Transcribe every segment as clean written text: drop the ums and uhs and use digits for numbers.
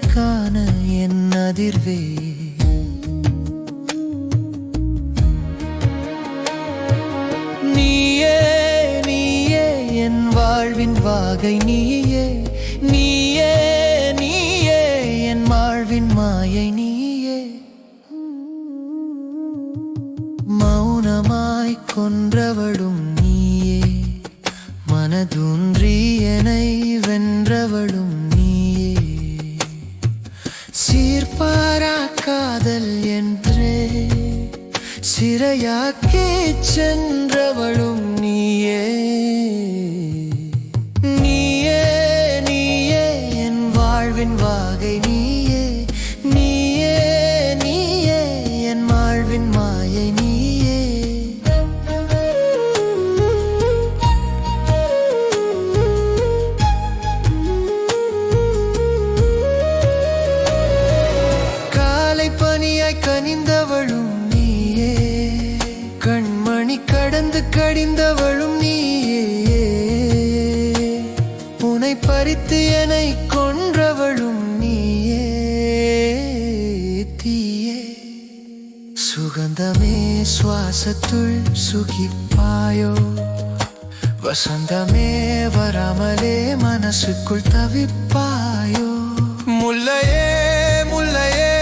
காண என் அதிர்வே நீயே நீயே என் வாழ்வின் வாகை நீயே நீயே நீயே என் வாழ்வின் மாயை நீயே மௌனமாய் கொன்றவளும் நீயே மனதூன்றி என்னை வென்றவளும் நீயே சீர்பாரா காதல் என்றே சிறையாக்கி சென்றவளும் நீயே நீயே நீயே என் வாழ்வின் வாகை நீயே நீயே நீயே என் வாழ்வின் மாயை நீயே காலை பனியாய் கனிந்தவளும் கண்மணி கடந்து கடிந்தவளும் நீயே உனை பறித்து என்னை கொன்றவளும் நீயே தீயே சுகந்தமே சுவாசத்துள் சுகிப்பாயோ வசந்தமே வராமலே மனசுக்குள் தவிப்பாயோ முல்லையே முல்லையே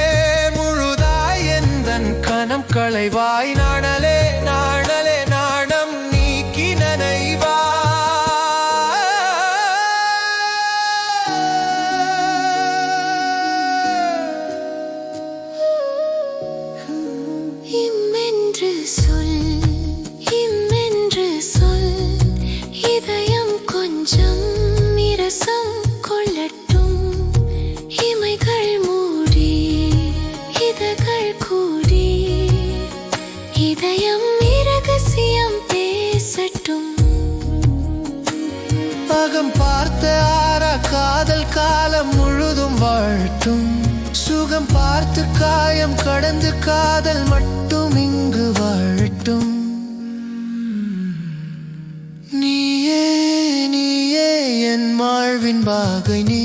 முழுதாய் எந்தன் கணம் களைவாய் நாணலே நாணலே நாணம் நீக்கி நனைவா இம்மென்று சொல் இம்மென்று சொல் இதயம் கொஞ்சம் இரசம் கொள்ளட்டும் இமைகள் மூடி இதழ்கள் கூடி இதயம் இரகசியம் பேசட்டும் அகம் பார்த்த ஆறா காதல் காலம் முழுதும் வாழட்டும் சுகம் பார்த்து காயம் கடந்து காதல் மட்டும் இங்கு வாழட்டும் நீயே நீயே என் வாழ்வின் வாகை நீ